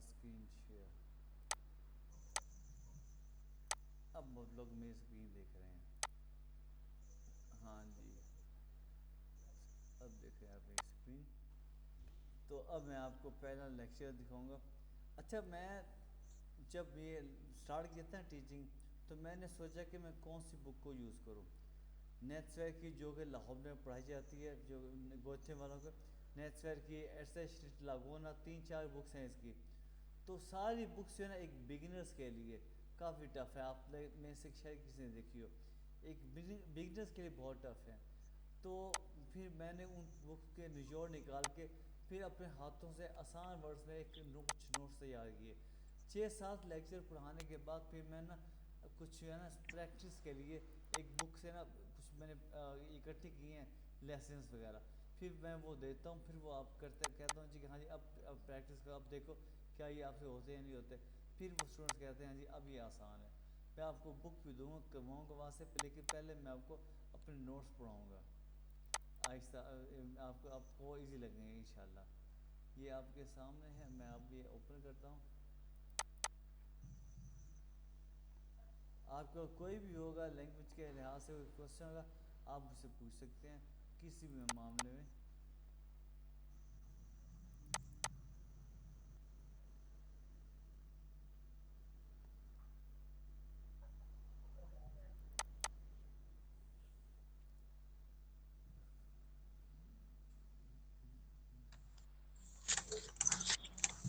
Screen share. अब बहुत लोग मेरी स्क्रीन देख रहे हैं। हाँ जी, अब देख रहे हैं आप मेरी स्क्रीन। तो अब मैं आपको पहला लेक्चर दिखाऊंगा। अच्छा, मैं जब ये स्टार्ट किया था टीचिंग, तो मैंने सोचा कि मैं कौन सी बुक को यूज़ करूँ। नेट्सवेयर की, जो कि लाहौर में पढ़ाई जाती है, जो गोथे वालों को, नेट्सवेयर की, ऐसे लागोना, 3-4 बुक्स हैं इसकी। तो सारी बुक्स जो है ना, एक बिगिनर्स के लिए काफ़ी टफ़ है। आप में से शायद किसी ने देखी हो, एक बिगिनर्स के लिए बहुत टफ़ है। तो फिर मैंने उन बुक्स के निचोड़ निकाल के फिर अपने हाथों से आसान वर्ड्स में कुछ नोट्स तैयार किए। 6-7 लेक्चर पढ़ाने के बाद फिर मैं ना कुछ है ना प्रैक्टिस के लिए एक बुक से ना कुछ मैंने इकट्ठी की हैं लेसन्स वगैरह। फिर मैं वो देता हूँ, फिर वो आप करते कहता हूँ जी कि हाँ जी, अब प्रैक्टिस करो, अब देखो क्या ये आपसे होते हैं नहीं होते। फिर वो स्टूडेंट्स कहते हैं हाँ जी अब ये आसान है। मैं आपको बुक भी दूँगा, करवाऊँगा वहाँ से, लेकिन पहले मैं आपको अपने नोट्स पढ़ाऊँगा आहिस्ता। आपको इजी लगेंगे इंशाल्लाह। ये आपके सामने है, मैं अब ये ओपन करता हूँ। आपको कोई भी होगा लैंग्वेज के लिहाज से कोई क्वेश्चन होगा, आप मुझसे पूछ सकते हैं किसी भी मामले में।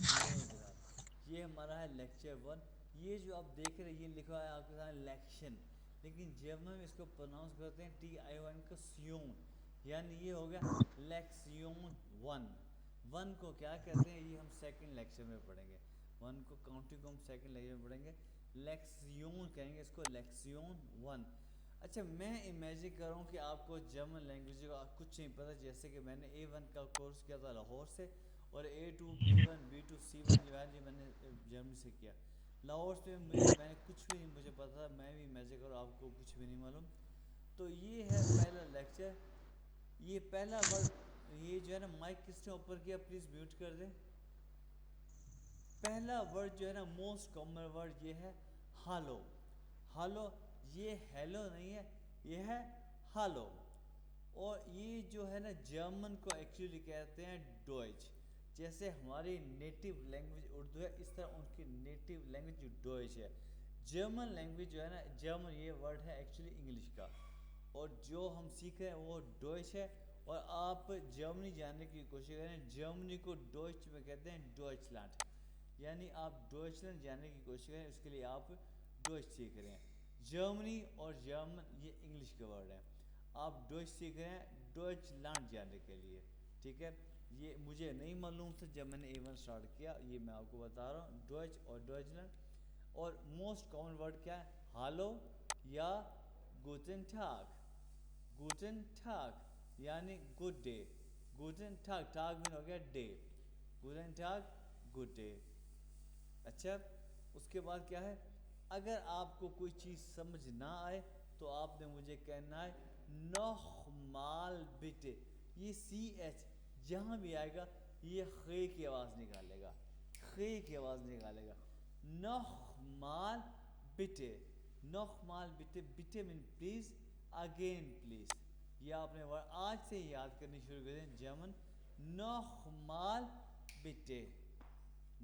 ये जनाब, ये हमारा है लेक्चर 1। ये जो आप देख रहे हैं ये लिखा है आपके सामने लेक्शन, लेकिन जब हम इसको प्रोनाउंस करते हैं TION का स्यून, यानी ये हो गया लेक्सियोन 1। 1 को क्या कहते हैं ये हम सेकंड लेक्चर में पढ़ेंगे। 1 को काउंटिंग को हम सेकंड लेक्चर में पढ़ेंगे। लेक्सियोन कहेंगे इसको, लेक्सियोन 1। अच्छा, मैं इमेजिन कर रहा हूँ कि आपको जर्मन लैंग्वेज का कुछ नहीं पता, जैसे कि मैंने A1 का कोर्स किया था लाहौर से, और A2 B1 B2 C1 जो है जी मैंने जर्मनी से किया। लाहौर से मैंने कुछ भी नहीं मुझे पता था। मैं भी इमेजिन करूँ आपको कुछ भी नहीं मालूम। तो ये है पहला लेक्चर। ये पहला वर्ड, ये जो है ना, माइक किसने ऊपर किया, प्लीज़ म्यूट कर दें। पहला वर्ड जो है ना, मोस्ट कॉमन वर्ड ये है हालो। हालो, ये हेलो नहीं है, ये है हालो। और ये जो है ना, जर्मन को एक्चुअली कहते हैं डॉइच। जैसे हमारी नेटिव लैंग्वेज उर्दू है, इस तरह उनकी नेटिव लैंग्वेज डॉइच है। जर्मन लैंग्वेज जो है ना, जर्मन ये वर्ड है एक्चुअली इंग्लिश का, और जो हम सीख रहे हैं वो डॉइच है। और आप जर्मनी जानने की कोशिश करें, जर्मनी को डॉइच में कहते हैं डॉइचलैंड, यानी आप डॉइचलैंड जानने की कोशिश करें, उसके लिए आप डॉइच सीख रहे हैं। जर्मनी और जर्मन ये इंग्लिश के वर्ड हैं। आप डॉइच सीख रहे हैं डॉइचलैंड जानने के लिए, ठीक है। ये मुझे नहीं मालूम था जब मैंने A1 स्टार्ट किया, ये मैं आपको बता रहा हूँ, डॉइच और डॉइचलैंड। और मोस्ट कॉमन वर्ड क्या है, हालो या गुटन टाग। गुटन टाग यानी गुड डे। गुटन टाग, टाग मीन हो गया डे, गुटन टाग गुड डे। अच्छा, उसके बाद क्या है, अगर आपको कोई चीज़ समझ ना आए तो आपने मुझे कहना है नोहमाल बिटे। ये CH जहाँ भी आएगा ये खे की आवाज़ निकालेगा, खे की आवाज़ निकालेगा। नोहमाल बिटे, नोहमाल बिटे, बिटे मीन प्लीज़, अगेन प्लीज़। ये आपने वर्ड आज से ही याद करनी शुरू कर दें, जर्मन नोहमाल बिटे,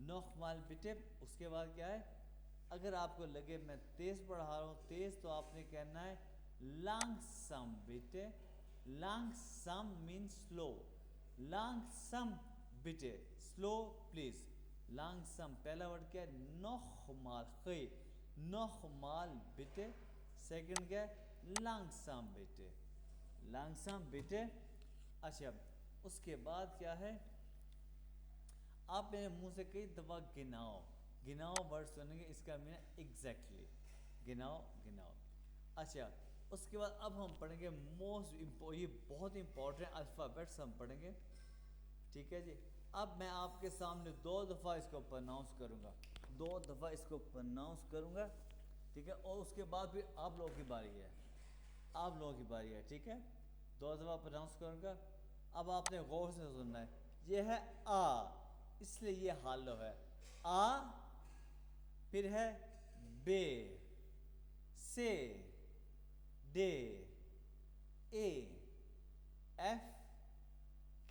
नोखमाल बिटे। उसके बाद क्या है, अगर आपको लगे मैं तेज़ पढ़ा रहा हूँ तेज़, तो आपने कहना है लांगसम बिटे। लांगसम मीन स्लो, लांगसम बिटे, स्लो प्लीज़। लांगसम पहला वर्ड क्या है, नोखमाल खे, नोखमाल बिटे। सेकंड क्या है, लांगसम बिटे, लांगसम बिटे। अच्छा, उसके बाद क्या है, आप मेरे मुंह से कई दफ़ा गिनाओ, गिनाओ वर्ड सुनेंगे, इसका मीन है एग्जैक्टली, गिनाओ गिनाओ। अच्छा, उसके बाद अब हम पढ़ेंगे ये बहुत इंपॉर्टेंट अल्फ़ाबेट्स हम पढ़ेंगे, ठीक है जी। अब मैं आपके सामने 2 दफ़ा इसको प्रोनाउंस करूँगा, 2 दफ़ा इसको प्रोनाउंस करूँगा, ठीक है। और उसके बाद फिर आप लोगों की बारी है, आप लोगों की बारी है, ठीक है। 2 दफ़ा प्रोनाउंस करूँगा। अब आपने गौर से सुनना है, ये है आ, इसलिए ये हालो है। आ, फिर है बे, से, डे, ए, एफ,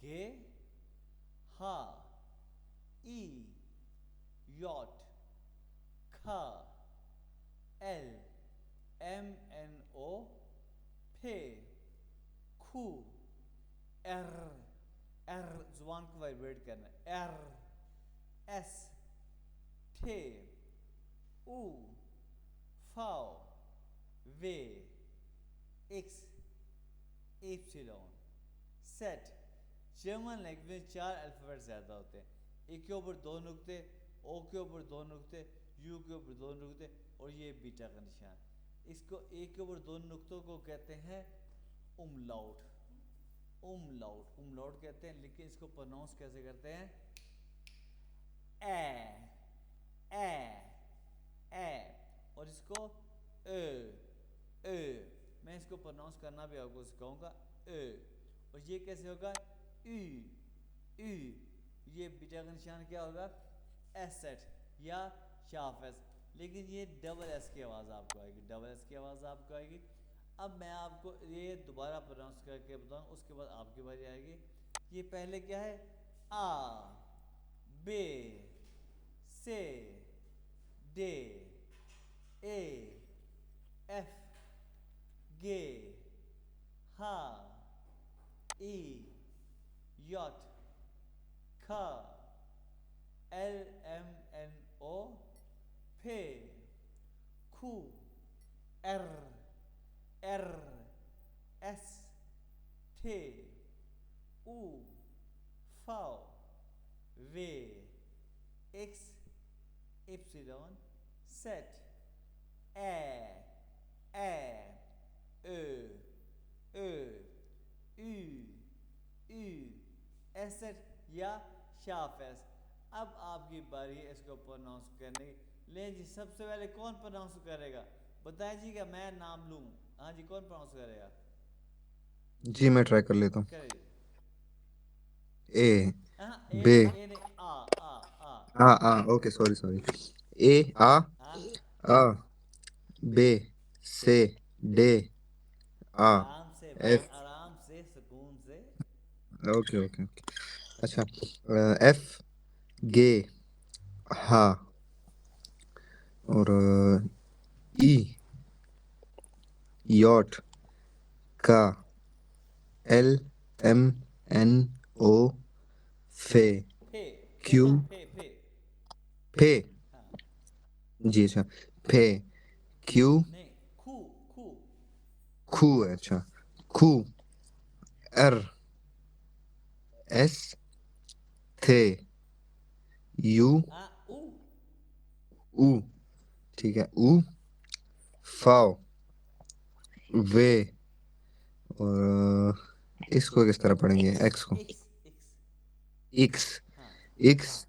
गे, हा, ई, यॉट, खा, एल, एम एन ओ, फे, खू, एर, एर जुबान को वाइब्रेट करना, एर, एस, थे, ऊ, फाओ, वे, एक्स, एप्सिलॉन, सेट। जर्मन लैंग्वेज में 4 अल्फ़ाबेट ज़्यादा होते हैं, ए के ऊपर 2 नुक्ते, ओ के ऊपर 2 नुक्ते, यू के ऊपर 2 नुक्ते और ये बीटा का निशान। इसको ए के ऊपर 2 नुक्तों को कहते हैं उमलाउट, उमलाउट, उमलाउट कहते हैं, लेकिन इसको प्रोनाउंस कैसे करते हैं? ए, ए, और इसको ए, ए, मैं इसको प्रोनाउंस करना भी आपको सिखाऊंगा, ए, और ये कैसे होगा? ई, ई, ये बीटा का निशान क्या होगा? एसेट या शार्प एस, लेकिन ये डबल एस की आवाज़ आपको आएगी, डबल एस की आवाज़ आपको आएगी। अब मैं आपको ये दोबारा प्रोनाउंस करके बताऊँ, उसके बाद आपकी बारी आएगी। ये पहले क्या है? आ, बे, से, डे, ए, एफ, गे, हा, ई, यॉट, खा, एल एम एन ओ, फे, खू, एर, एर, एस, थे, ऊ, फाओ, वे, एक्स, एप्सिलॉन, सेट, ए, ई, ई, एसेट या शार्प एस। अब आपकी बारी है इसको प्रोनाउंस करने की। ले जी, सबसे पहले कौन प्रोनाउंस करेगा? बताएं जी, क्या मैं नाम लूं? हाँ जी, कौन प्रोनाउंस करेगा? जी मैं ट्राई कर लेता हूँ। करिए। ए, हाँ, बे, ए नहीं, आ, आ, ओके, सॉरी सॉरी। ए, हाँ, आ, बे, से, डे, आ, आराम से भाई, एफ, आराम से, सुकून से। Okay okay okay. अच्छा, एफ, गे, हा, और ई, यॉट, का, एल, एम, एन, ओ, फे, फे, क्यू, कहना फे, फे। फे, हाँ, जी अच्छा, फे, क्यू, नहीं, खू, खू, खू है, अच्छा, खू, एर, एस, थे, यू, हाँ, ऊ, ऊ, ठीक है, ऊ, फाओ, वे, और इसको किस तरह पढ़ेंगे? एक्स को एक्स, एक्स, इक्स, हाँ, इक्स,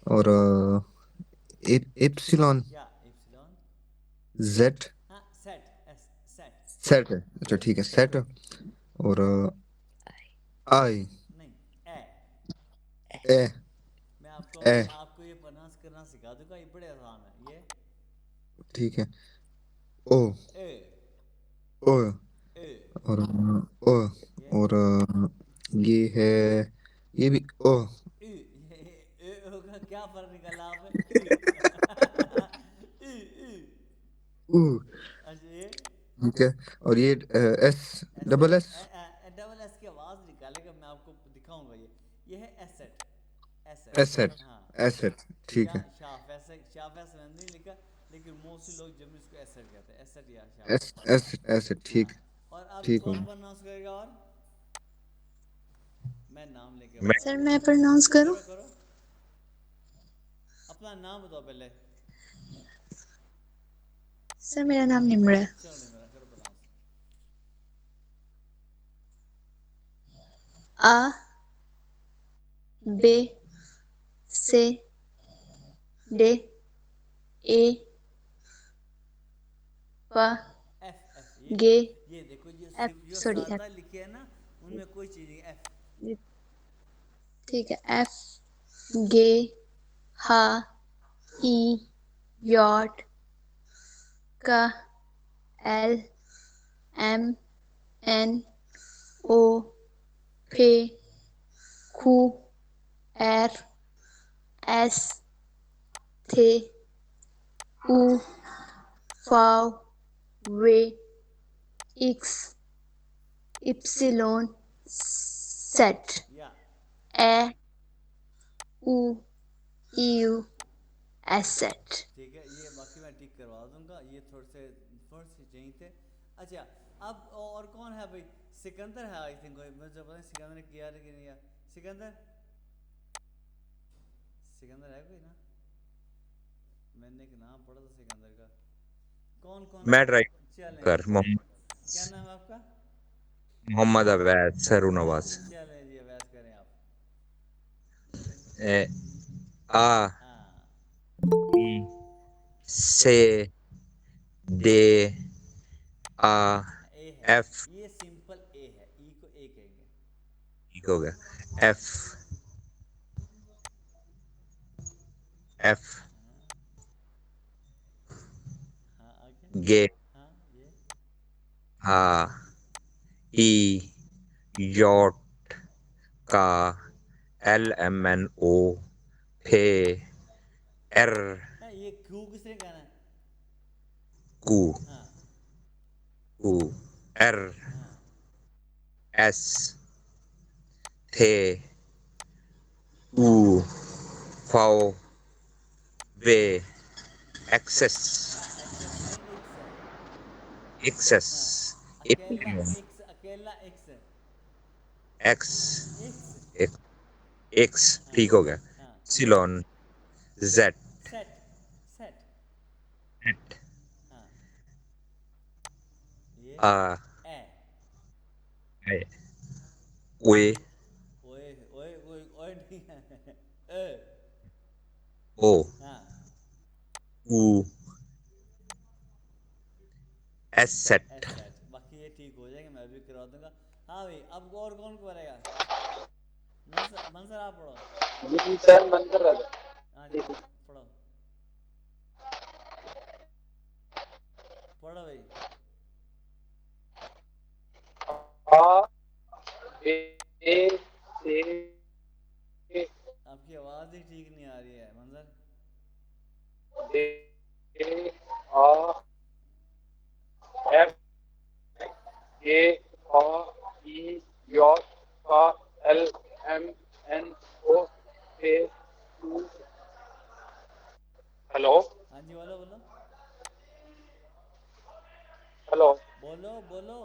और एप्सिलॉन, या एप्सिलॉन, जेड, हाँ, सेट, एस, सेट, सेट है, अच्छा ठीक है, सेट, और आई, नहीं, ए। ए, मैं आपको ए, आपको ये प्रोनाउंस करना सिखा दूंगा, ये बड़े आसान है ये। ठीक है, ओ, ए, ओ, ए, और ओ, ये और ये है, ये भी ओ, इ, ए होगा, क्या फर्क निकाला आपने? इ, इ, ऊ, अच्छा ये ठीक है, और ये S, asset, double S, double S की आवाज़ निकालेगा, मैं आपको दिखाऊंगा। ये है एसेट, एसेट, एसेट, हाँ, एसेट, ठीक या है, शार्प एसेट, शार्प एस मैंने नहीं लिखा, लेकिन मोस्टली लोग जब इसको एसेट कहते हैं, एसेट या sharp S, S. Asset, asset, हाँ, ठीक, और अब ठीक हो कौन गया। प्रोनाउंस करेगा? और मैं नाम लेके मैं, सर बताऊंगा। मैं प्रोनाउंस करूं? करो करो, अपना नाम बताओ पहले। सर मेरा नाम निम्र है। चलो नहीं, मेरा करो प्रोनाउंस। आ, बे, से, डे, ए, वा, एफ, एफ, गे, ये देखो, एफ, जो सॉरी सादा एफ, लिखे है ना, उनमें कोई चीज़ नहीं, एफ। ठीक है, एफ, गे, हा, E yacht K L M N O P Q R S T U V W X Y Z या A U EU S Z। ठीक है, ये बाकी मैं टिक करवा दूंगा, ये थोड़े से यहीं थे। अच्छा, अब और कौन है भाई? सिकंदर है आई थिंक, मुझे पता नहीं सिकंदर ने किया है कि नहीं किया। सिकंदर, सिकंदर है कोई ना? मैंने एक नाम पढ़ा था सिकंदर का। कौन कौन मैं ट्राई चलें कर जी, क्या नाम है आपका? मोहम्मद अवैध सरू नवाज। चलें जी, अवैस करें आप। ए, आ हाँ, ई से डे आ ए है, एफ ये सिंपल ए है, ई को ए कहेंगे। ठीक हो गया। एफ एफ हाँ आगे। गे हाँ ये हा ई यॉट का एल एम एन ओ फे एर ये क्यू किसने कहना है? कू हाँ कू एर हाँ एस थे ऊ फाओ वे एक्सेस हाँ, एक्सेस नहीं, एक्स है। एक्सेस हाँ, अकेला इप्सिलॉन एक्स, अकेला एक्स है, एक्स एक्स। एक्स हाँ ठीक हो गया। हाँ, सिलोन जेड सेट, सेट। हाँ, ये आ ए, ओए ओए ओए ओए ओए नहीं है, ए। ओ हाँ, ऊ एस सेट एसेट। बाकी ये ठीक हो जाएगा, मैं भी करवा दूंगा। हाँ भाई, अब और कौन करेगा? मंसर, मंसर आप पढ़ो। जी सर, मन कर रहा था। हाँ जी, पढ़ो पढ़ो भाई। आ बे से आपकी आवाज़ ही ठीक नहीं आ रही है मंजर। दे आ एफ ए आ ई यॉट का एल एम एन ओ पे टू। हेलो हाँ जी, बोलो बोलो हेलो। बोलो बोलो।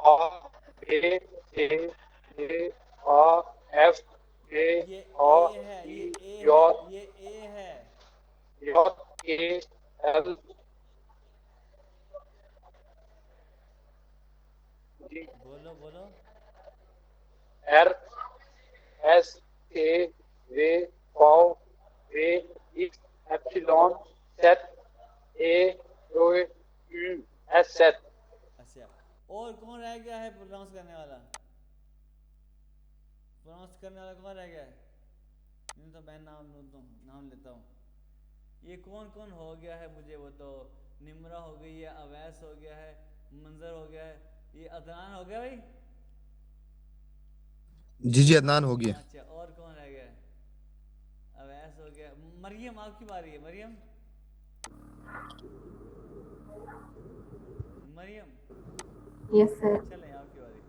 आ बे से आ एफ ए ये आ ए है, ई ये ए है, यॉट ये ए है। यॉट ए एल जी बोलो बोलो। एर एस के वे पाव वे एक्स एप्सिलॉन सेट ए रोए एस सेट। अच्छा, और कौन रह गया है प्रोनाउंस करने वाला? प्रोनाउंस करने वाला कौन रह गया है? नहीं तो मैं नाम लेता हूँ। ये कौन कौन हो गया है मुझे वो तो? निम्रा हो गई है, अवैस हो गया है, मंजर हो गया है, ये अदनान हो गया भाई। जी जी अदनान हो गया। अच्छा, और कौन रह गया है? अवैस हो गया, मरियम आपकी बारी है। Maryam, Maryam Yes, sir. चलें आपकी बारी।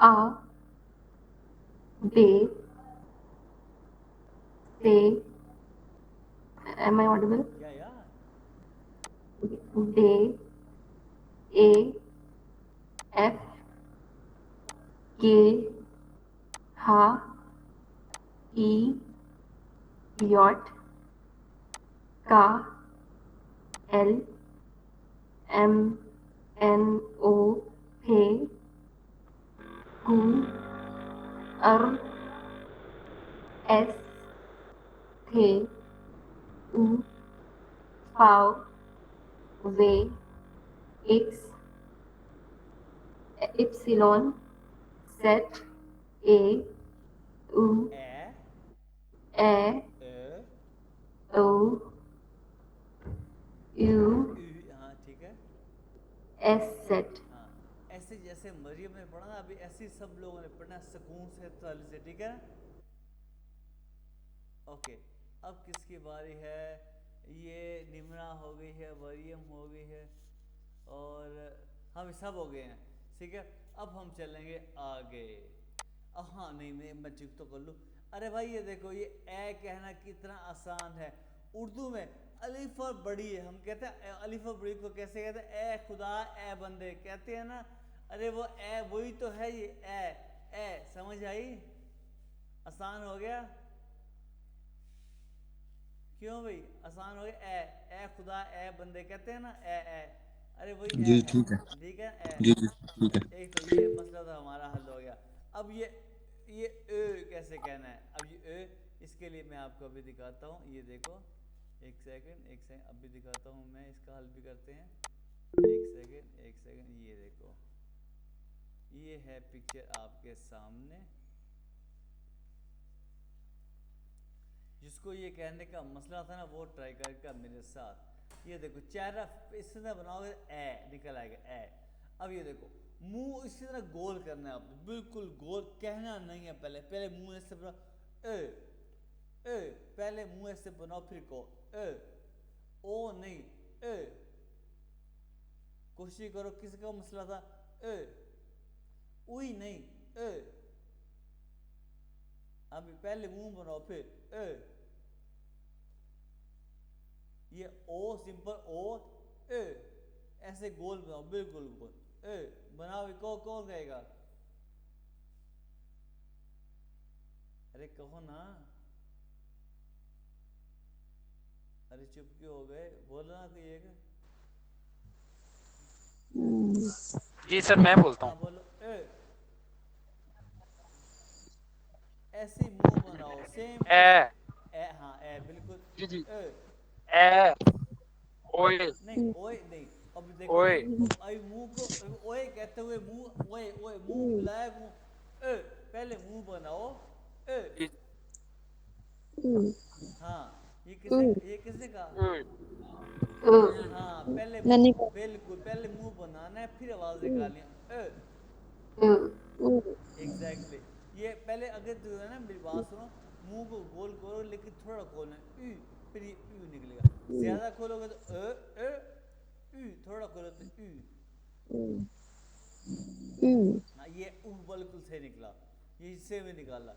A, B, C. Am I audible? या यार, D, A, F, K, H, E, yacht, K, L, M, N, O, P, Q, R, S, T, U, V, W, X, Y, Z, A, U, A A O U हाँ ठीक है। S Z। हाँ, ऐसे जैसे मरियम ने पढ़ा ना अभी, ऐसे ही सब लोगों ने पढ़ना सुकून से ताली से, ठीक है। ओके, अब किसकी बारी है? ये निम्रा हो गई है, मरियम हो गई है, और हम सब हो गए हैं, ठीक है। अब हम चलेंगे आगे। हाँ नहीं, मैं चुप तो कर लूँ। अरे भाई ये देखो, ये ए कहना कितना आसान है। उर्दू में अलिफ और बड़ी है, हम कहते हैं अलिफ और बड़ी को कैसे कहते हैं? ए खुदा ए बंदे कहते हैं ना। अरे वो ए वही तो है, ये ए समझ आई? आसान हो गया। क्यों भाई आसान हो गया? ए खुदा ए बंदे कहते हैं ना, ए अरे वही ए जी है, ठीक है। ठीक है। जी जी ठीक है। एक तो ये मसला तो हमारा हल हो गया। अब ये कैसे कहना है? अब ये इसके लिए मैं आपको अभी दिखाता हूँ, ये देखो। एक सेकंड अभी दिखाता हूँ मैं, इसका हल भी करते हैं। एक सेकंड ये देखो, ये है पिक्चर आपके सामने। जिसको ये कहने का मसला था ना, वो ट्राई करेगा मेरे साथ। ये देखो, चेहरा इस तरह बनाओगे ए निकल आएगा ए। अब ये देखो, मुंह इसी तरह गोल करना है आपको, बिल्कुल गोल कहना नहीं है। पहले मुंह ऐसे बनाओ ए, पहले मुंह ऐसे बनाओ, फिर को ओ नहीं ए। कोशिश करो, किसका मसला था? उई नहीं ए। अभी पहले मुंह बनाओ फिर ये ओ सिंपल ओ ऐसे गोल बनाओ, बिल्कुल गोल बनाओ। कौन कहेगा? अरे कहो ना। अरे चुप क्यों हो गए? बोलो ना कोई एक। जी सर मैं बोलता हाँ हूँ। बोलो ऐसे मुंह बनाओ सेम ए हाँ ए बिल्कुल जी जी ए। ए ओए नहीं ओए नहीं। अब देखो, ओए अभी मुंह को ओए कहते हुए मुंह ओए मुंह मिलाया मुंह पहले मुंह बनाओ जी, हाँ ये किसने कहा? O हाँ पहले मैंने मुंह, बिल्कुल पहले मुंह बनाना है, फिर आवाज निकालनी है O एग्जैक्टली। ये पहले अगर जो है ना, मेरी बात सुनो, मुंह को गोल करो लेकिन थोड़ा खोलना है फिर ये निकलेगा। ज्यादा खोलोगे तो थोड़ा खोलो तो हाँ ये बिल्कुल सही निकला, ये इससे भी निकाला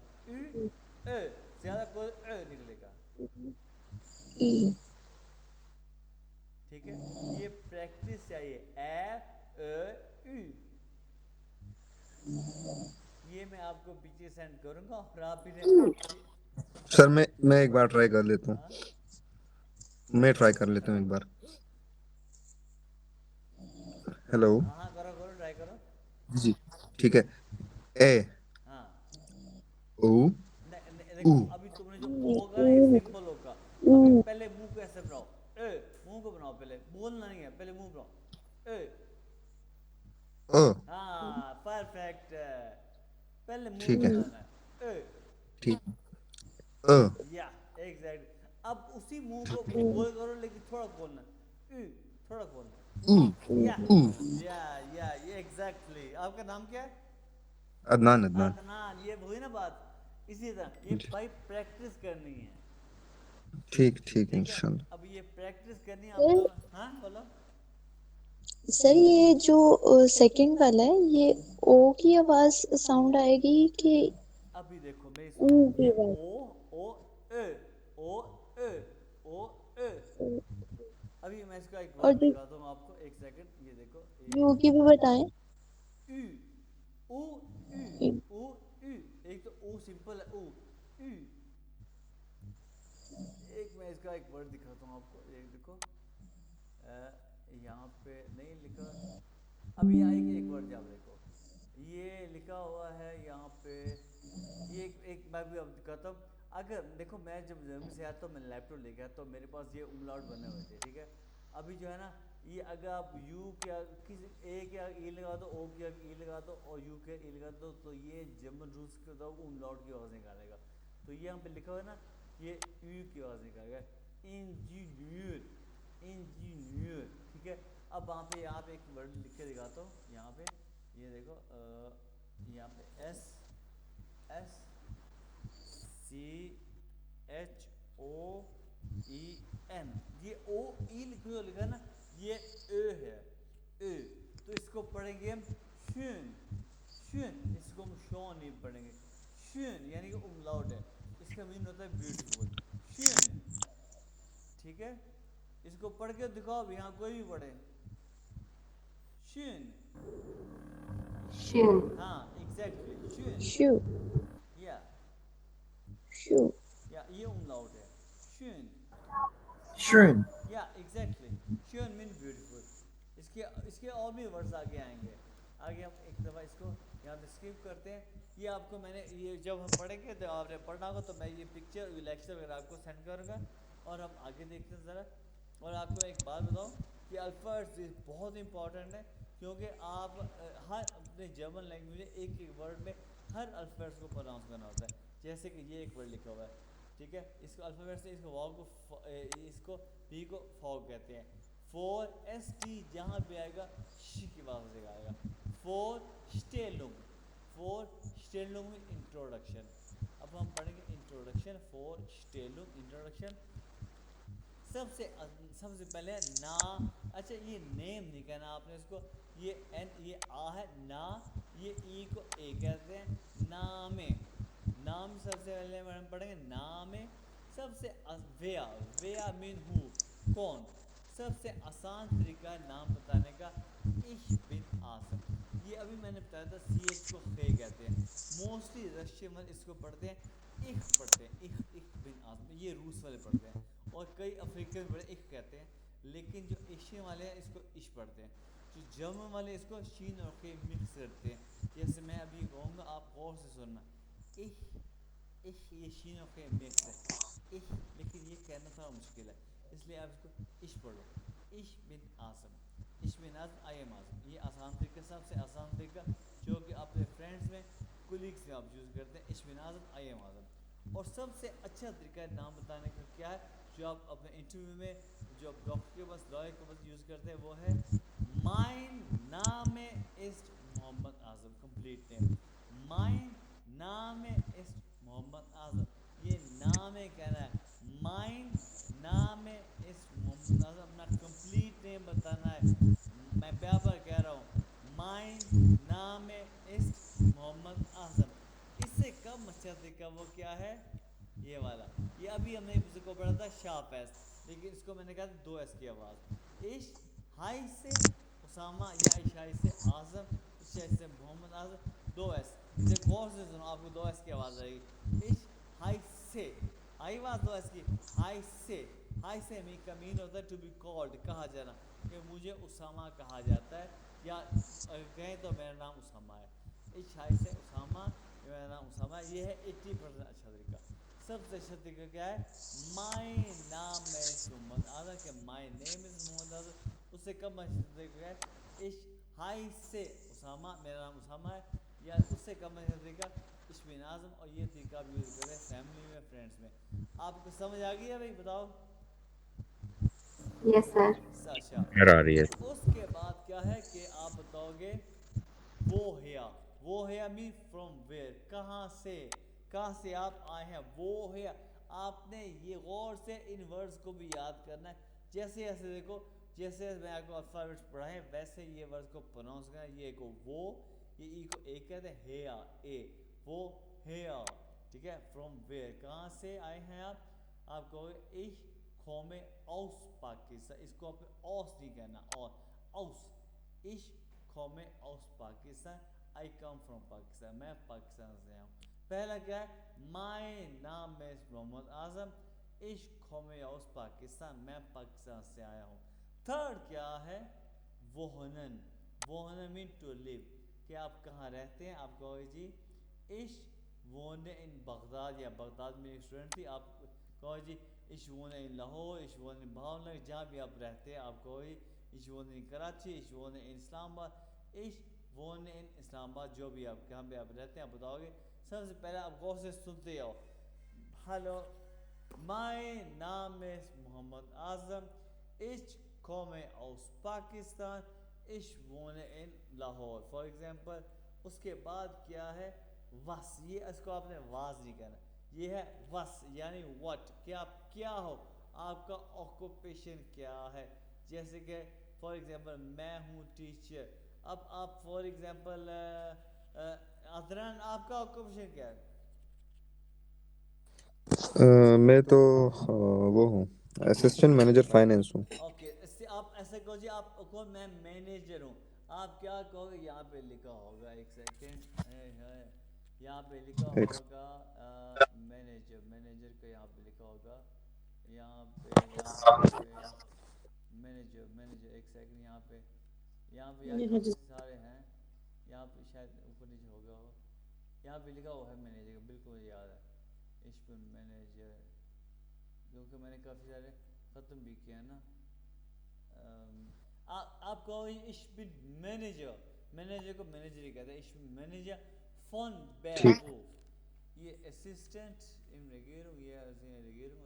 ज्यादा खोलो निकलेगा। ठीक है, ये प्रैक्टिस चाहिए। ये मैं आपको पीछे सेंड करूंगा और आप इन्हें सर मैं एक बार ट्राई कर लेता हाँ हूँ। मैं ट्राई कर लेता हूँ एक बार। हेलो। हाँ करो ट्राई करो। जी ठीक है। ए हाँ ओ ऊ। देखो, अभी तुमने जो होगा ना, ये सिंपल होगा। अभी पहले मुंह को ऐसे बनाओ मुंह को बनाओ, पहले बोलना नहीं है, पहले मुंह बनाओ ओ हाँ परफेक्ट। पहले मुंह ठीक है। बनाना है ठीक ओ या एग्जैक्ट। अब उसी मुंह को गोल करो लेकिन थोड़ा खोलना थोड़ा खोलना ऊ या ऊ। या ये एग्जैक्टली। आपका नाम क्या है? अदनान अदनान। अदनान। ये वही ना बात, इसी तरह ये भाई प्रैक्टिस करनी है। ठीक ठीक है, इंशाल्लाह। अब ये प्रैक्टिस करनी है आप दोनों। हाँ बोलो। सर ये जो सेकंड वाला है, ये ओ की आवाज साउंड आएगी कि अभी देखो मेरी ऊ सुनो, की ये आवाज? ओ ए ओ ए ओ ए। अभी मैं इसका एक और वर्ड जो दिखाता हूँ आपको, एक सेकंड। ये देखो यू की भी बताएं। उ उ उ उ। एक तो उ सिंपल है उ। एक मैं इसका एक वर्ड दिखाता हूँ आपको, एक देखो यहाँ पे नहीं लिखा। अब यहाँ एक वर्ड आप देखो, ये लिखा हुआ है यहाँ पे। ये एक मैं भी अब दिखाता हूँ। अगर देखो, मैं जब जर्मनी से आया तो मैं लैपटॉप ले गया, तो मेरे पास ये उमलाउट बने हुए थे, ठीक है। अभी जो है ना, ये अगर आप यू के किसी ए के ई लगा दो, ओ के ई लगा दो और यू के ई लगा दो, तो ये जर्मन रूल्स के उमलाउट की आवाज़ निकालेगा। तो ये यहाँ पे लिखा हुआ है ना, ये यू की आवाज़ निकालेगा, इंजीनियर, इंजीनियर, ठीक है। अब वहाँ पे यहाँ पे एक वर्ड लिख के दिखाता हूँ, यहाँ पे ये देखो, यहाँ पे S S C H O E N, ये ओ ई लिखा है ना, ये ए है, ए, तो इसको पढ़ेंगे हम शून, शून, इसको हम शॉन नहीं पढ़ेंगे, शून यानी कि उमलाउट है, इसका मीन होता है ब्यूटीफुल, शून, ठीक है। इसको पढ़ के दिखाओ, यहाँ कोई भी पढ़े, शून, Shun. हाँ एग्जैक्टली, शून, shoe, या shoe, ये उमलाउट है, शून, Schön. या एग्जैक्टली, शून मीन ब्यूटीफुल। इसके इसके और भी वर्ड्स आगे आएंगे, आगे हम एक दफ़ा इसको यहाँ पे स्किप करते हैं। ये आपको मैंने, ये जब हम पढ़ेंगे तो आपने पढ़ना होगा, तो मैं ये पिक्चर लेक्चर वगैरह आपको सेंड करूँगा, और हम आगे देखते हैं ज़रा। और आपको एक बात बताऊँ कि अल्फ़ाज बहुत इंपॉर्टेंट है, क्योंकि आप हर अपने जर्मन लैंग्वेज में एक एक वर्ड में हर अल्फ़ाज को प्रोनाउंस करना होता है। जैसे कि ये एक वर्ड लिखा हुआ है, ठीक है, इसको अल्फ़ाबेट से इसको वाव को इसको पी को फॉग कहते हैं। फोर एस टी जहाँ भी आएगा शी की आवाज़ से आएगा। फोर स्टेलुंग, फोर स्टेलुंग में इंट्रोडक्शन। अब हम पढ़ेंगे इंट्रोडक्शन, फोर स्टेलुंग इंट्रोडक्शन। सबसे पहले ना, अच्छा ये नेम नहीं कहना आपने इसको, ये एन, ये आ है ना, ये ई को ए कहते हैं, नामे, नाम सबसे पहले हम पढ़ेंगे नामे। सबसे वेया, वेया मीन हु, कौन। सबसे आसान तरीका है नाम बताने का, इश बिन आसम, ये अभी मैंने बताया था, सी एच को फे कहते हैं। मोस्टली रशियन वाले इसको पढ़ते हैं इख पढ़ते हैं, इख, इख बिन आसम, ये रूस वाले पढ़ते हैं, और कई अफ्रीकन बड़े इख कहते हैं, लेकिन जो एशियन वाले हैं इसको इश पढ़ते हैं। जो जर्मन वाले इसको शीन और के मिक्स करते हैं। जैसे मैं अभी कहूँगा, आप गौर से सुनना, इह, इह, ये शीन और के मिक्स है, इह, लेकिन ये कहना थोड़ा मुश्किल है, इसलिए आप इसको इश पढ़ो, इश बिन आसम, इश बिन आसम, आई एम आसम। ये आसान तरीका, सबसे आसान तरीका जो कि अपने फ्रेंड्स में, कुलीग्स में आप यूज़ करते हैं, इश बिन आसम, आई एम आसम। और सबसे अच्छा तरीका है नाम बताने का क्या है, जो आप अपने इंटरव्यू में, जो आप डॉक्टर के पास, लॉयर के पास यूज़ करते हैं, वो है माइन नाम इस मोहम्मद आज़म, कंप्लीट नेम, माइन नाम इस मोहम्मद आज़म, ये नाम है कहना है, माइन नाम इस मोहम्मद आज़म, अपना कंप्लीट नेम बताना है। मैं बार बार कह रहा हूँ, माइन नाम इस मोहम्मद आज़म। इससे कम अच्छा तरीका वो क्या है, ये वाला, ये अभी हमने इसको पढ़ा था शार्प एस, लेकिन इसको मैंने कहा था दो एस की आवाज़, इश हाई से उसामा, या इशाई से आज़म, इशाई से मोहम्मद आज़म, दो एस। इसे गौर से सुनो, आपको दो एस की आवाज़ आएगी, इश हाई से, हाई आवाज़ दो एस की, हाई से, हाई से मी का मीन होता है टू बी कॉल्ड, कहा जाना, कि मुझे उसामा कहा जाता है, या कहें तो मेरा नाम उसामा है, इश हाई से उसामा, मेरा नाम उसामा है। ये है 80% अच्छा तरीका। सबसे अच्छा तरीका क्या है, माई नाम है मोहम्मद आज़म, के माई नेम इज़ मोहम्मद आज़म। उससे कम अच्छा तरीका है, इश हाई से उसामा, मेरा नाम उसामा है, या उससे कम अच्छा तरीका इश बिन आज़म। और ये तरीका आप यूज़ करें फैमिली में, फ्रेंड्स में। आपको समझ आ गई है भाई, बताओ। Yes, sir. अच्छा, Where are you? उसके बाद क्या है कि आप बताओगे वो है, वो है मीन फ्रॉम वेयर, कहाँ से, कहाँ से आप आए हैं, वो है। आपने ये गौर से इन वर्ड्स को भी याद करना है। जैसे जैसे देखो, जैसे मैं आपको अल्फ़ाबेट्स पढ़ाएं, वैसे ये वर्ड्स को प्रोनाउंस करना। ये को वो, ये ई को ए कहते हैं, हेया, ए, वो हेया, ठीक है। फ्रॉम वेयर, कहाँ से आए हैं आप कहोगे इश खोमे औस पाकिस्तान, इसको आपने औस नहीं कहना, और औस, इश खोमे औस पाकिस्तान, आई कम फ्रॉम पाकिस्तान, मैं पाकिस्तान से आया हूँ। पहला क्या है, माय नाम है मोहम्मद आज़म, इश खोमे औस पाकिस्तान, मैं पाकिस्तान से आया हूँ। थर्ड क्या है, वोहनन, वोहनन मीन टू लिव, कि आप कहाँ रहते हैं। आप कहोगे जी इश वोने इन बगदाद, या बगदाद में एक स्टूडेंट थी, आप कहो जी इश वोने इन लाहौर, इश वोने इन भावनगर, जहाँ भी आप रहते हैं आप कहो इश वोने इन कराची, इश वोने इन इस्लामाबाद, इश वोने इन इस्लामाबाद, जो भी आप जहाँ भी आप रहते हैं आप बताओगे। सबसे पहले आप गौर से सुनते आओ, hello Mein Name ist Muhammad Azam. Ich komme aus Pakistan. Ich wohne in Lahore. For example, उसके बाद क्या है? वस, ये इसको आपने वाज नहीं कहना, ये है वस यानी व्हाट, क्या हो, आपका ऑक्यूपेशन क्या है। जैसे कि फॉर एग्जांपल मैं हूँ टीचर। अब आप फॉर एग्जांपल अदनान, आपका ऑक्यूपेशन क्या है? मैं तो वो हूँ, असिस्टेंट मैनेजर फाइनेंस हूँ। ओके, इससे आप ऐसे कहो जी, आप कहो मैं मैनेजर हूँ, आप क्या कहोगे? यहाँ पे लिखा होगा, एक सेकेंड है, यहाँ पे लिखा एक होगा मैनेजर, मैनेजर का यहाँ पे लिखा होगा, यहाँ पे मैनेजर, मैनेजर, एक सेकेंड, यहाँ पे यार काफ़ी सारे हैं, यहाँ पे शायद ऊपर नीचे होगा हो, यहाँ पे लिखा हुआ है मैनेजर का, बिल्कुल मुझे याद है, इस पर मैनेजर, क्योंकि मैंने काफ़ी सारे ख़त्म भी किया ना। आप कहो ich bin मैनेजर, मैनेजर को मैनेजर ही कहते हैं, ich bin मैनेजर von ठीक। Beruf, ये असिस्टेंट im Regierung, ये Regierung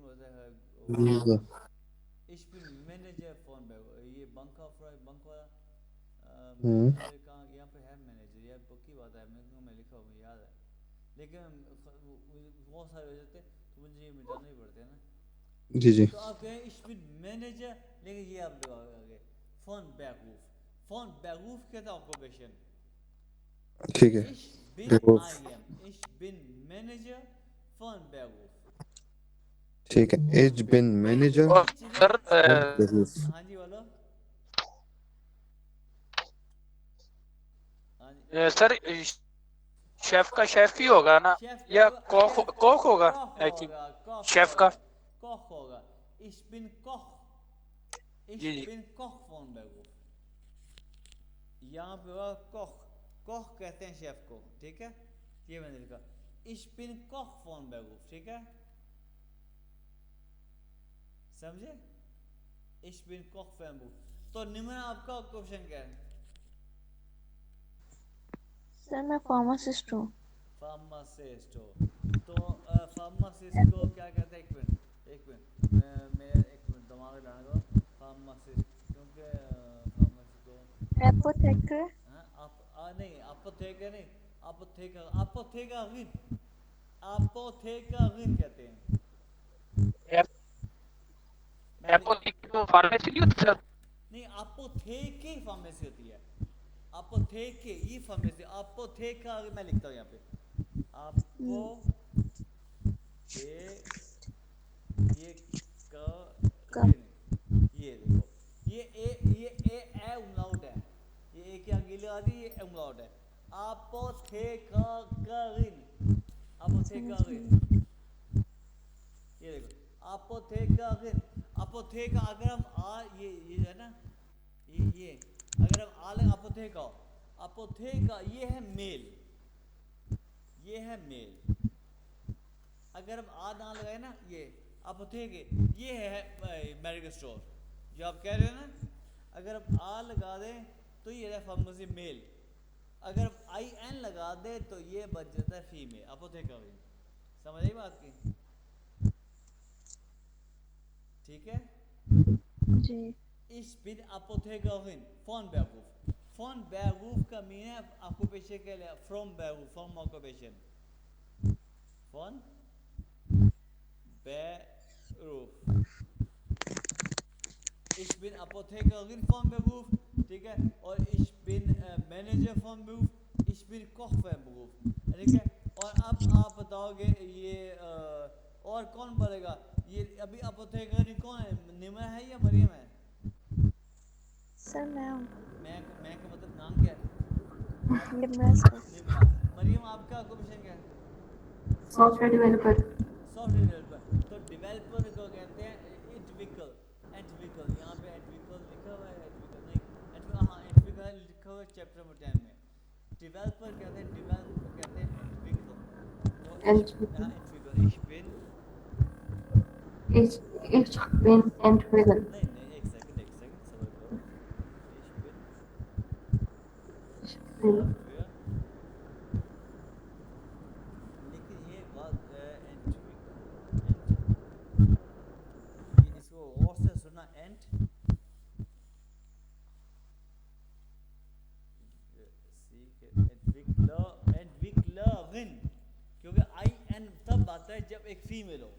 होता है, ठीक है। ich bin manager von Beruf, ये बंकाफ्राई, बंक वाला हम्म। मैनेजर कहाँ, यहाँ पे है मैनेजर, यार पक्की बात है, मैं लिखा हुआ मुझे याद है, लेकिन बहुत सारे हो जाते तो मुझे ये मिटाने ही पड़ते हैं ना। जी जी। तो आप कहें ich bin मैनेजर, लेकिन ये आप लगाओगे von Beruf, von Beruf कहता है ऑक्यूपेशन, ठीक है। ich bin Beruf। I am, ich bin manager von Beruf। ठीक है, एज बिन मैनेजर और एक्चुअली सर हाँ जी बोलो। हाँ जी, सर शेफ का शेफ ही होगा ना, शेफ या का कॉक होगा? कॉक आई थिंक होगा, कॉक शेफ का। होगा, कॉक होगा, ich bin Koch, ich जी जी। bin Koch von Beruf। यहाँ पे होगा कोख, कोख कहते हैं शेफ को, ठीक है, ये मैंने लिखा ich bin Koch von Beruf, ठीक है, समझे, ich bin Koch von Beruf। तो निम्न आपका क्वेश्चन क्या है? सर मैं फार्मासिस्ट हूँ। फार्मासिस्ट हो, तो फार्मासिस्ट को क्या कहते हैं? एक मिनट, एक मिनट, मेरा एक मिनट दिमाग लगाने दो, फार्मासिस्ट, क्योंकि फार्मासिस्ट को एपोथेकर। हाँ, आप नहीं, अपोथेकर नहीं, अपोथेकर, अपोथेकर, अपोथेकर कहते हैं। एपोथेको फार्मेसी नहीं होती सर? नहीं, अपोथेके फार्मेसी होती है, अपोथेके ये फार्मेसी, अपोथेकर मैं लिखता हूँ यहाँ पे, आपको ये ये देखो, ये ए उमलाउट है, ये क्या गिले आदि, ये उमलाउट है, अपोथेकरिन, अपोथेकरिन, ये देखो अपोथेकरिन, अपोथेका, अगर हम ये है ना, ये अगर हम आलग अपोथेका, अपोथेका ये है मेल, ये है मेल, अगर हम आ ना लगाए ना, ये अपोथेके, ये है मेडिकल स्टोर, जो आप कह रहे हो ना, अगर हम आ लगा दें तो ये है फार्मेसी मेल, अगर हम आई एन लगा दें तो ये बच जाता है फीमेल, अपोथेका। समझ आई बात की? ठीक है जी। Ich bin Apothekerin von Beruf, von Beruf का मीन है ऑक्यूपेशन के लिए, from Beruf, from occupation, von Beruf, ich bin Apothekerin von Beruf, ठीक है, और ich bin Manager von Beruf, ich bin Koch von Beruf, ठीक है, और अब आप बताओगे ये और कौन बोलेगा? ये अभी अपोथेकेरी कौन है, निमा है या मरियम है? सर मैं हूँ। मैं का मतलब नाम क्या है? लिम्रा सर। निम्रा। मरियम आपका ऑक्यूपेशन क्या है? Software developer. Software developer. तो डेवलपर को कहते हैं एडविकल, एडविकल, यहाँ पे एडविकल लिखा हुआ है, एडविकल नहीं, हाँ एडविकल लिखा हुआ है चैप्टर नंबर 10 में। डेवलपर कहते हैं, डेवलपर कहते हैं एडविकल, तो एडविकल। एडविकल, ich bin एंटविकल। नहीं, एक सेकंड सबर करो, ich bin सॉफ्टवेयर, लेकिन ये बात है एडविकल, गिन, क्योंकि आई एन तब आता है जब एक फीमेल हो,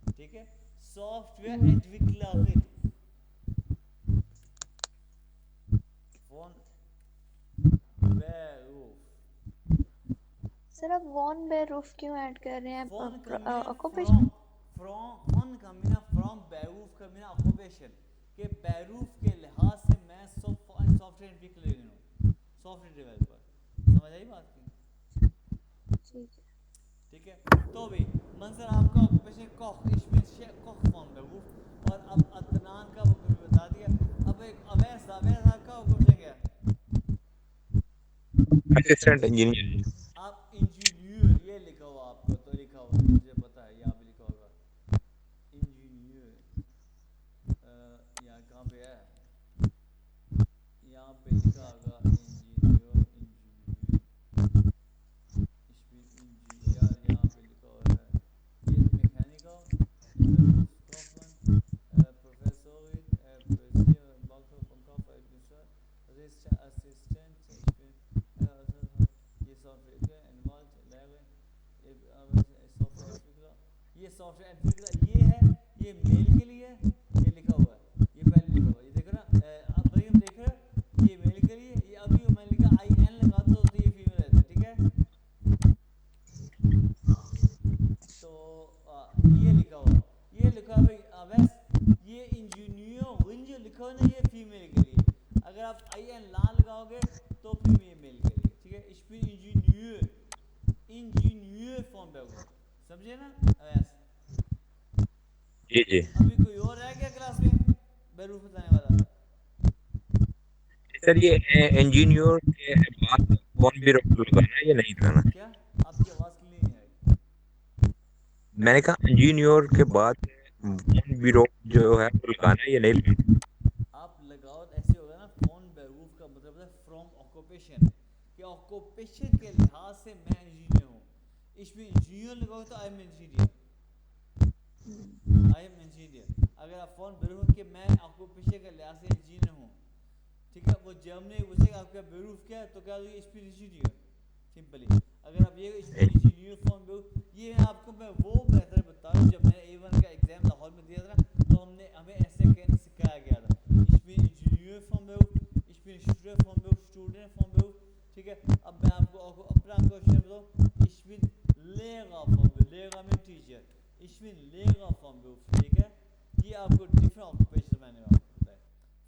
ठीक है। सॉफ्टवेयर एंटविक्लागिन, फोन बेरूफ, सर आप वॉन बेरूफ क्यों ऐड कर रहे हैं? फोन कमीना ऑक्यूपेशन फोन कमीना फ्रॉम बेरूफ कमीना ऑक्यूपेशन, के बेरूफ के लिहाज से मैं सॉफ्टवेयर एंटविक्लागिन हूँ, सॉफ्टवेयर डेवलपर। समझ आई बात की? ठीक है। तो भी मंजर आपका ऑक्यूपेशन कॉक, इसमें कॉक फॉर्म बेरूफ, और अब अदनान का वो कुछ बता दिया। अब एक अवैस आपका ऑक्यूपेशन क्या है? Assistant engineer. आप इंजीनियर, ये लिखा हुआ आपको तो लिखा हुआ मुझे पता है, यहाँ पे लिखा होगा इंजीनियर। यहाँ कहाँ पे है? यहाँ पे लिखा होगा इंजीनियर, इंजीनियर यहाँ पे लिखा हुआ है। ये मैकेनिकल प्रोफेसर असिस्टेंट, ये सॉफ्टवेयर इन्वॉल्व ये सॉफ्टवेयर एंटविक्ला, ये है, ये मेल के लिए है, ये लिखा हुआ है, ये पहले लिखा हुआ है, ये देखो ना। अब भाई हम देख रहे हैं, ये मेल के लिए, ये अभी मैंने लिखा आई एन लगा दो तो ये फीमेल रहता है, ठीक है। तो ये लिखा हुआ, ये लिखा है भाई अवैस, ये इंजीनियर जो लिखा हुआ ना, ये फीमेल के लिए। अगर आप आई एन ला लगाओगे तो फिर ये मेल के लिए, ठीक है। इस पे इंजीनियर फॉर्म पे होगा, समझे ना अवैस? जी जी अभी कोई और रह गया क्लास में बेरूफ बताने वाला? सर, ये इंजीनियर के बाद कौन भी रोक लगाना है या नहीं लगाना? क्या आपकी आवाज क्लियर नहीं आई? मैंने कहा इंजीनियर के बाद कौन भी रोक जो है वो लगाना है या नहीं लगाना? आप लगाओ ऐसे होगा ना, फोन बेरूफ का मतलब है फ्रॉम ऑक्यूपेशन, कि ऑक्यूपेशन के लिहाज से मैं इंजीनियर हूँ। इसमें इंजीनियर लगाओ तो I am engineer, I am engineer. अगर आप फोन बेरूफ के मैं ऑक्यूपेशन के लिहाज से इंजीनियर हूँ, ठीक है। वो जर्मनी पूछेगा आपका बेरूफ क्या है, तो क्या इसमें इंजीनियर, सिंपली। अगर आप ये इंजीनियर फोन बेरूफ, ये आपको मैं वो मेथड बता रहा हूँ, जब मैंने A1 का एग्जाम लाहौर में दिया था ना, तो हमें ऐसे कहने सिखाया गया था। इसमें इंजीनियर फॉर्म बेरूफ, इसमें स्टूडेंट फॉर्म बेरूफ, स्टूडेंट फॉर्म बेरूफ, ठीक है। अब मैं आपको अपना क्वेश्चन बताऊँ, इसमें लेगा फॉर्म बेरूफ, लेगा में टीचर, इसमें लेगा फॉर्म बेरूफ, ठीक है। ये आपको डिफरेंट ऑक्यूपेशन मैंने आपको बताया।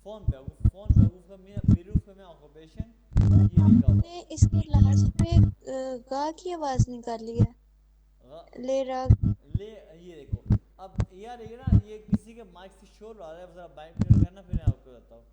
फोन बेरूफ का मेरा बेरूफ का मैं ऑक्यूपेशन ये लिखा हुआ ने इसके लास्ट में गा की आवाज निकाली है, ले रहा। ले, ये देखो। अब यार ये ना, ये किसी के माइक से शोर आ रहा है, जरा माइक म्यूट करना, फिर मैं आपको बताता हूँ।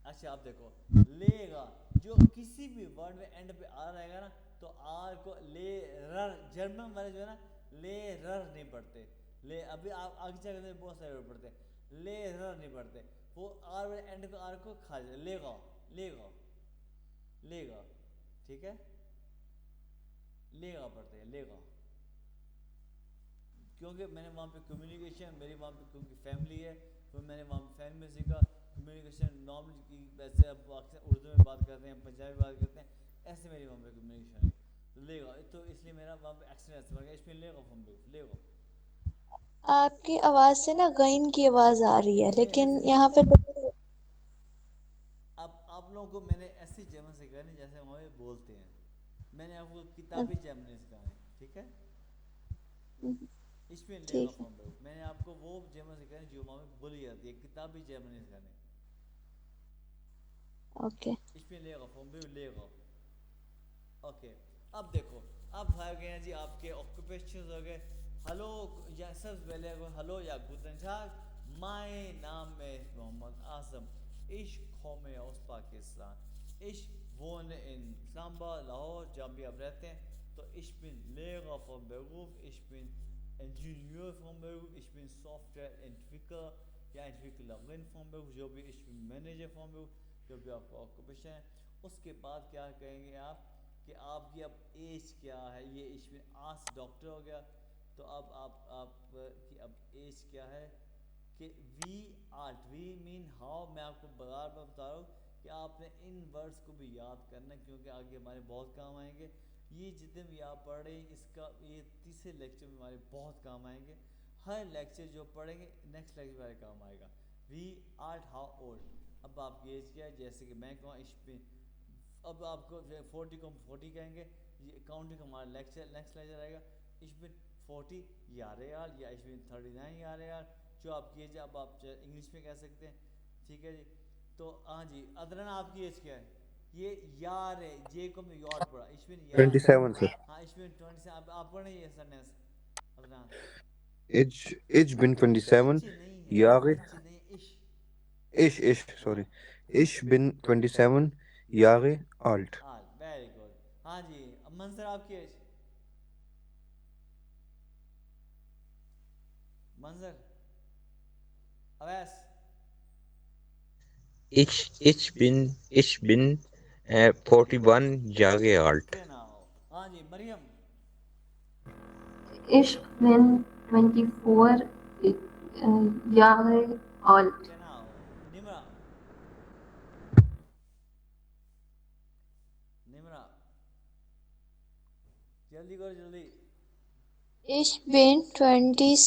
अच्छा आप देखो, लेगा जो किसी भी वर्ड में एंड पे आ रहेगा ना, तो आर को ले रर, जर्मन वाले जो है ना ले रर नहीं पढ़ते, ले अभी आप आगे चलकर बहुत सारे वर्ड पढ़ते हैं, ले रर नहीं पढ़ते, वो आर वाले एंड को आर को खा जाए, लेगा लेगा लेगा, ठीक है। लेगा पढ़ते हैं, लेगा, क्योंकि मैंने वहाँ पे कम्युनिकेशन, मेरी वहाँ पे क्योंकि फैमिली है, तो मैंने वहाँ पे फैमिली में सीखा कम्युनिकेशन नॉर्मल की, वैसे अब अक्सर उर्दू में बात करते हैं, पंजाबी बात करते हैं, ऐसे मेरी वहाँ पे कम्युनिकेशन है। तो लेगा, तो इसलिए मेरा वहाँ पे एक्सेंट ऐसे बन गया, इसमें लेगा फॉर्म लेगा। आपकी आवाज से ना गैन की आवाज आ रही है, लेकिन यहाँ पे अब आप लोगों को मैंने ऐसे जर्मन सिखाया नहीं जैसे हमें बोलते हैं, मैंने आपको किताबी जर्मन सिखाया, ठीक है। इसमें लेगा फॉर्म बेरूफ, मैंने आपको वो जर्मन सिखाया जो वहाँ में बोली जाती है, किताबी जर्मन सिखाने। ओके, इसमें लेगा फॉर्म बेरूफ, लेगा। ओके, अब देखो, अब आ गए हैं जी आपके ऑक्यूपेशंस हो गए। हेलो या सबसे पहले हेलो या गुडन टाग, माय नाम है Mohammad Azam, ich komme aus Pakistan, ich wohne in Islamabad, Lahore, जहाँ भी आप रहते हैं। तो ich bin Lehrer von Beruf, ich bin Ingenieur von Beruf, ich bin Softwareentwickler या Entwicklerin von Beruf, जो भी ich bin Manager von Beruf, जो भी आपका ऑक्यूपेशन है। उसके बाद क्या कहेंगे आप कि आपकी अब एज क्या है, ये ich bin Arzt डॉक्टर हो गया, तो अब आप की अब एज क्या है कि वी मीन हाउ, मैं आपको बार बार बता रहा हूँ कि आपने इन वर्ड्स को भी याद करना है, क्योंकि आगे हमारे बहुत काम आएंगे। ये जितने भी आप पढ़ रहे हैं, इसका ये तीसरे लेक्चर में हमारे बहुत काम आएंगे। हर लेक्चर जो पढ़ेंगे नेक्स्ट लेक्चर हमारे काम आएगा। वी आर हाउ ओल्ड, अब आपकी एज क्या है, जैसे कि मैं कहूँ इश्पिन, अब आपको 40 को 40 कहेंगे, ये काउंटिंग हमारा लेक्चर नेक्स्ट लेक्चर आएगा। इश्बिन 40 यार यार, या इश्बिन 39 यार यार, जो आपकी एज है। अब आप इंग्लिश में कह सकते हैं, ठीक है जी। तो हाँ जी, अदरन आपकी एज क्या है? ये यार है, जे को मैं यार पढ़ा, इश्बिन यार। 27 सर। हाँ इश्बिन 27, आप पढ़े ये सेंटेंस अदरन। एज एज बिन 27 इच नहीं है, यागे इच नहीं, इश। इश इश सॉरी इश बिन 27 यागे आल्ट। आल, वेरी गुड। हाँ जी, अमन सर आपकी एज? मंजर, Awais, ich bin 41 Jahre alt. genau। हाँ जी, Maryam, Ich bin 24 Jahre alt. genau। Nimra, Nimra, जल्दी करो जल्दी। Ich bin 25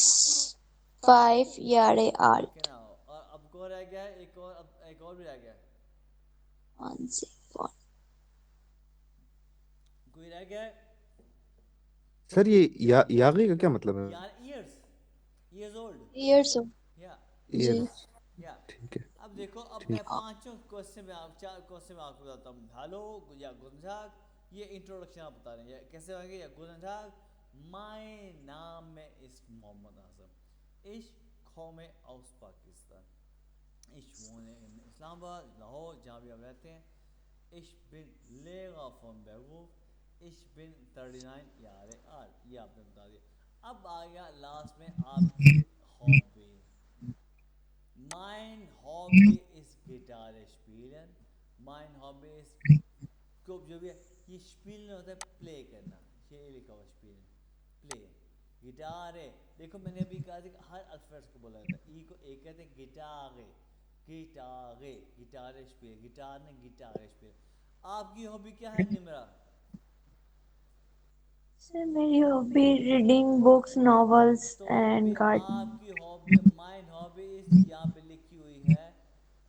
Jahre alt. genau। और अब को रह गया है एक और, अब एक और भी रह गया है, 1 second. कोई रह गया है सर ये यागे का क्या मतलब है? यार? Years, years old, Years old. या जी। ईयर्स, या। ठीक है। अब देखो, अब ठीक। मैं पांचों क्वेश्चन में आप चार क्वेश्चन में आपको बताता हूँ। हेलो या गुड डाग, ये इंट्रोडक्शन आप बता रहे हैं, या कैसे होंगे? या गुड डाग, माय नाम में इस मोहम्मद आजम, इश कौम aus पाकिस्तान, इश wohne in इस्लामाबाद, लाहौर, जहाँ भी आप रहते हैं। इश बिन लेगा फ्रॉम बेगूफ, इश बिन 39 यार आल, ये आपने बता दिया। अब आ गया लास्ट में आपकी hobby. Mein Hobby ist Gitarre spielen. Mein Hobby ist को जो भी है, ये स्पीलन होता है प्ले करना, ये लिखा हुआ स्पीलन, प्ले। गिटारे, देखो मैंने अभी कहा था कि हर अल्फाबेट को बोला जाता है। ई को एक कहते हैं गिटारे, गिटारे, गिटारे स्पील, गिटार ने गिटारे स्पील। आपकी हॉबी क्या है निमरा? सर मेरी हॉबी रीडिंग बुक्स, नॉवेल्स तो एंड भी गार्डनिंग। आपकी हॉबी, माइंड हॉबी इज, यहाँ पे लिखी हुई है,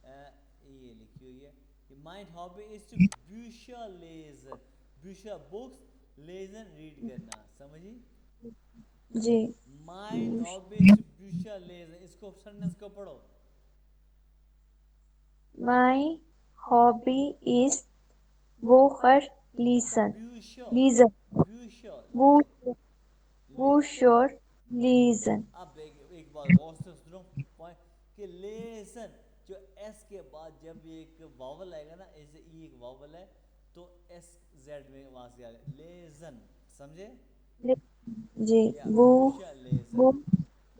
ये लिखी हुई है कि माइंड हॉबी इज टू ब्यूशा लेजन, ब्यूशा बुक्स, लेजन रीड करना, समझी? जी। माइंड हॉबी इज टू ब्यूशा लेजन, इसको सेंटेंस को पढ़ो। माय हॉबी इज वोकर लीसन, ब्यूशा, लीजन, ब्यूशा, वोशोर लीजन। अब एक बात गौर से सुनो, पॉइंट कि लेसन, जो एस के बाद जब एक वावल आएगा ना, ऐसे ई एक वावल है, तो एस जेड में वहां से आ रहा है लेजन, समझे? जी। या वो ब्यूशा लेजन,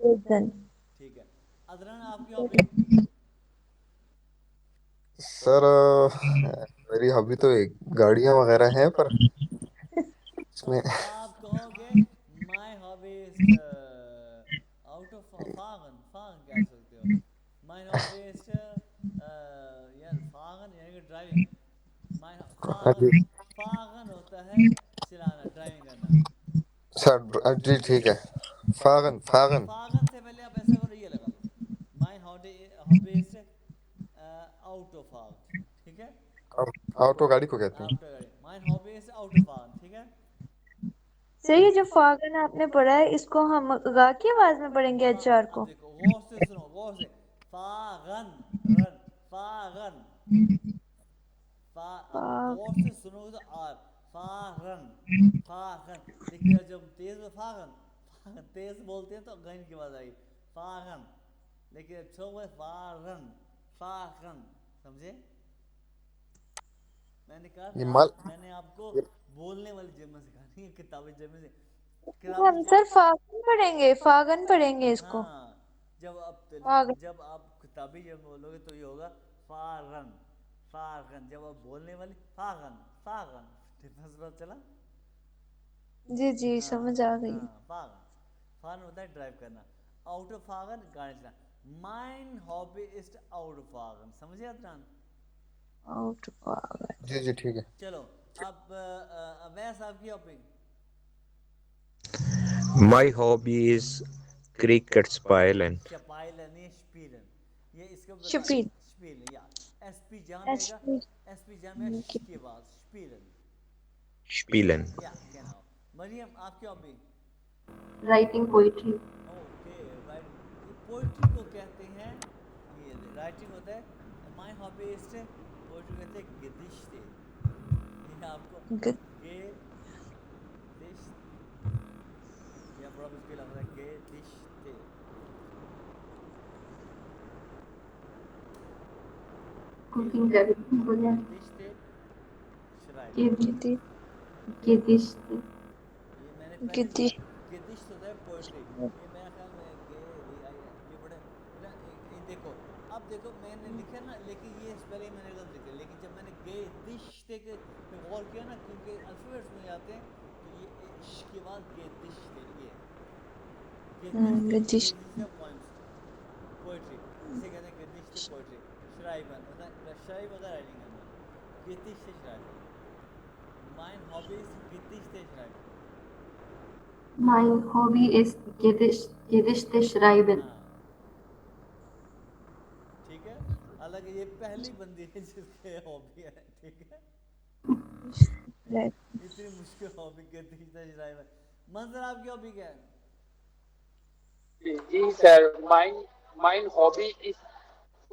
लीजन। ठीक है। अदनान आपकी हॉबी? सर मेरी हॉबी तो एक गाड़ियां वगैरह हैं, पर इसमें आप कहोगे माय हॉबी इज आउट ऑफ फागन, फागन कह सकते हो। माय हॉबी इज यार फागन यानी कि ड्राइविंग। माय हाँ फागन, जी फागन होता है चलाना, ड्राइविंग करना। सर, जी ठीक है। फागन फागन फागन से पहले आप ऐसा करो, ये लगा लो, माय हॉबी इज आउट ऑफ फागन, ठीक है? ऑटो गाड़ी को कहते हैं। आफ्टर गाड़ी, माय हॉबी इज आउट ऑफ फागन, ठीक है? सर ये जो फागन आपने पढ़ा है इसको हम गा की आवाज में पढ़ेंगे फागन, एचआर अब को। देखो गौर से सुनो, गौर से, फागन, रन, फागन, अब गौर से सुनोगे तो आर, फागन, फागन, लेकिन जब तेज में फागन, तेज बोलते हैं तो गन की आवाज आएगी, फागन, लेकिन छो में फागन, फागन, समझे? मैंने कहा ये था माल मैंने आपको बोलने वाली जर्मन सिखानी है, किताबी जर्मन से, हम सर फागन पढ़ेंगे, फागन पढ़ेंगे इसको। हाँ, फागन। जब आप किताबी जब बोलोगे तो ये होगा फागन, फागन, जब आप बोलने वाले फागन, फागन, डिफरेंस पता चला? जी जी हाँ, समझ आ गई। हाँ, फागन, फागन होता है ड्राइव करना, आउट ऑफ फागन गाड़ी चलाना। माइन हॉबी इज आउट ऑफ फागन, समझे अदनान? आउट पागल। जी जी ठीक है। चलो अब अवैस आपकी hobby. My hobby is cricket spielen. शपाइलन ये स्पीलन, ये इसको बता। शपील। स्पीलन या एसपी जहाँ में आएगा, एसपी एसपी जहाँ में आएगा श की आवाज स्पीलन। Spielen. या genau। मरियम आपकी hobby. writing poetry. Okay right, ये पोइट्री को कहते हैं, ये राइटिंग होता है। माय हॉबी इज पोइट्री कहते हैं गदिश्ते। ये आपको ग- गे दिश, या बड़ा मुश्किल लग रहा है गे दिश्ते। Cooking कर बोले दिश्ते श्राइब। Giddy Gedichte. ये मैंने पहले गिद्दी गिदिश होता है पोइट्री, ये मेरा ख्याल में ये बड़े ना, ये देखो, अब देखो मैंने लिखा ना, लेकिन ये स्पेलिंग मैंने गलत लिखा, लेकिन जब मैंने गे दिश पे गौर किया ना, क्योंकि अल्फाबेट्स में जाते हैं तो ये श के बाद गे दिश थे, ये गद्दिश पोइम्स पोइट्री इसे कहते हैं गदिश पोइट्री। श्राइबन मतलब श्राइब अगर राइटिंग करना, गदिश श्राइबन। माइन हॉबीज गदिश श्राइबन। Mein Hobby ist Gedichte schreiben. हाँ ठीक है, हालांकि ये पहली बंदी है जिसके हॉबी है, ठीक है। इतनी मुश्किल हॉबी के ड्राइवर। मंजर आपकी हॉबी क्या है? जी सर, माइन हॉबी इज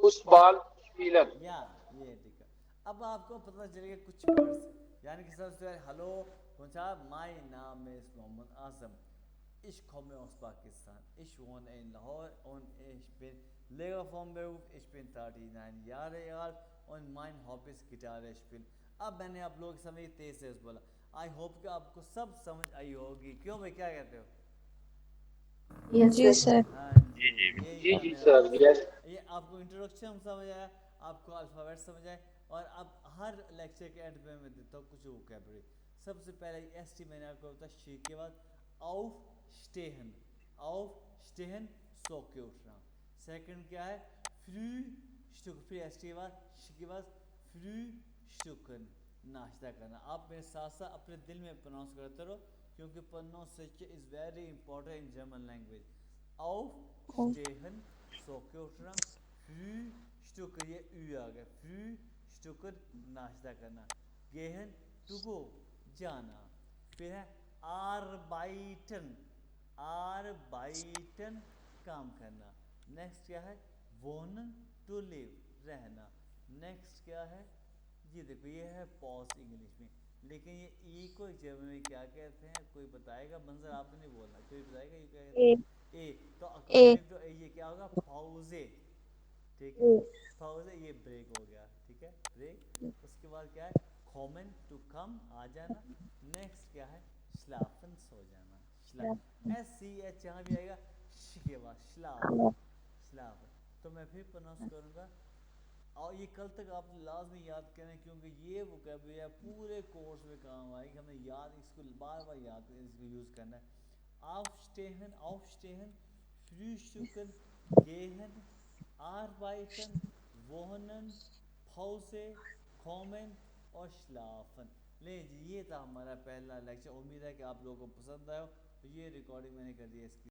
फुटबॉल स्पीलन। या ये ठीक है। अब आपको पता चलेगा कुछ वर्ड्स, यानी कि सबसे हेलो कौन माय नाम is Mohammad Azam, ich komme aus Pakistan, ich wohne in Lahore und ich bin Lehrer vom Beruf, ich bin 39 Jahre alt und mein Hobby ist Gitarre spielen। अब मैंने आप लोग समझ तेज से बोला, आई होप कि आपको सब समझ आई होगी। क्यों भाई, क्या कहते हो? Yes, जी sir. सर। हाँ जी, यही जी था जी मेरा सर, मकसद। यस। ये आपको इंट्रोडक्शन समझ आया, आपको अल्फ़ाबेट समझ आए, और अब हर लेक्चर के एंड में मैं देता हूँ कुछ वोकैबुलरी। सबसे पहले एस टी मैंने आपको बताया, शी के बाद aufstehen, aufstehen सो के उठना। सेकंड क्या है, फ्री फ्री एस टी के बाद शी के बाद फ्री नाश्ता करना। आप मेरे साथ साथ अपने दिल में प्रोनाउंस करते रहो, क्योंकि pronunciation is very important in German language. aufstehen सो के उठना, फ्री ये यू आ गया, फ्री नाश्ता करना, गेहन टू गो जाना, फिर है आरबाइटन, आरबाइटन काम करना। नेक्स्ट क्या है, वोनन टू लिव रहना। नेक्स्ट क्या है, ये देखो ये है पॉज इंग्लिश में, लेकिन ये ई को जर्मन में क्या कहते हैं, कोई बताएगा? मंजर आपने नहीं बोलना, कोई बताएगा ये क्या कहते ए हैं? ए, तो अकॉर्डिंग टू ये क्या होगा, पाउजे, ठीक है। पाउजे ये ब्रेक हो गया, ठीक है, ब्रेक। उसके बाद क्या है, कॉमन टू कम आ जाना। नेक्स्ट क्या है, स्लाफन सो जाना, स्लाफ एस सी एच यहाँ भी आएगा, श के बाद स्लाफ, स्लाफ। तो मैं फिर प्रोनाउंस करूँगा, और ये कल तक आप लाजमी याद करें, क्योंकि ये वोकैबुलरी पूरे कोर्स में काम आएगी, हमें याद इसको बार बार याद इसको यूज़ करना है। aufstehen, aufstehen, frühstücken, gehen, arbeiten, wohnen, Pause, kommen और schlafen। ले जी, ये था हमारा पहला लेक्चर। उम्मीद है कि आप लोगों को पसंद आया। तो ये रिकॉर्डिंग मैंने कर दी है इसकी।